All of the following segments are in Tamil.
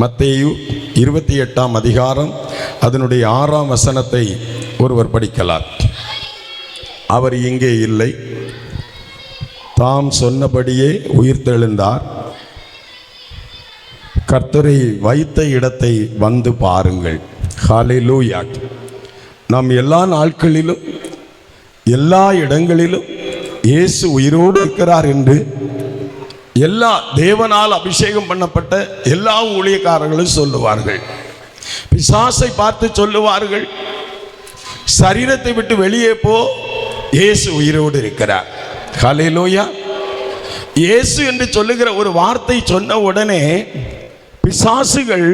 மத்தேயு 28ஆம் அதிகாரம் அதனுடைய 6ஆம் வசனத்தை ஒருவர் படிக்கலாம். அவர் இங்கே இல்லை, தாம் சொன்னபடியே உயிர்த்தெழுந்தார். கர்த்தரை வைத்த இடத்தை வந்து பாருங்கள். ஹல்லேலூயா. நாம் எல்லா நாட்களிலும் எல்லா இடங்களிலும் இயேசு உயிரோடு இருக்கிறார் என்று எல்லா தேவனால் அபிஷேகம் பண்ணப்பட்ட எல்லா ஊழியக்காரர்களும் சொல்லுவார்கள். பிசாசை பார்த்து சொல்லுவார்கள், சரீரத்தை விட்டு வெளியே போ, இயேசு உயிரோடு இருக்கிறார். ஹல்லேலூயா. இயேசு என்று சொல்லுகிற ஒரு வார்த்தை சொன்ன உடனே பிசாசுகள்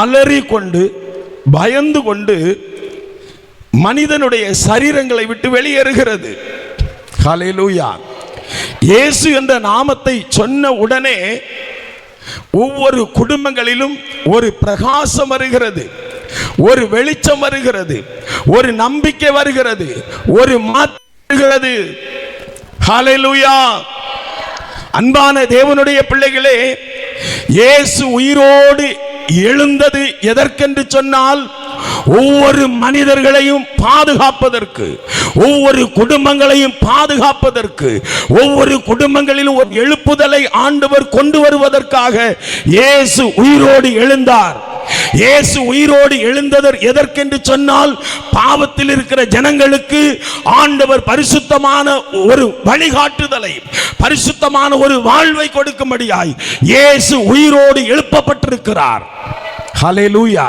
அலறி கொண்டு பயந்து கொண்டு மனிதனுடைய சரீரங்களை விட்டு வெளியேறுகிறது. ஹல்லேலூயா. இயேசு என்ற நாமத்தை சொன்ன உடனே ஒவ்வொரு குடும்பங்களிலும் ஒரு பிரகாசம் வருகிறது, ஒரு வெளிச்சம் வருகிறது, ஒரு நம்பிக்கை வருகிறது, ஒரு மாற்றம் வருகிறது. ஹல்லேலூயா. அன்பான தேவனுடைய பிள்ளைகளே, இயேசு உயிரோடு எழுந்தது எதற்கென்று சொன்னால், ஒவ்வொரு மனிதர்களையும் பாதுகாப்பதற்கு, ஒவ்வொரு குடும்பங்களையும் பாதுகாப்பதற்கு, ஒவ்வொரு குடும்பங்களிலும் ஒரு எழுப்புதலை ஆண்டவர் கொண்டு வருவதற்காக இயேசு உயிரோடு எழுந்தார். இயேசு உயிரோடு எழுந்ததர் எதற்கென்று சொன்னால், பாவத்தில் இருக்கிற ஜனங்களுக்கு ஆண்டவர் பரிசுத்தமான ஒரு வழிகாட்டுதலை, பரிசுத்தமான ஒரு வாழ்வை கொடுக்கும்படியாய் இயேசு உயிரோடு எழுப்பப்பட்டிருக்கிறார். ஹல்லேலூயா.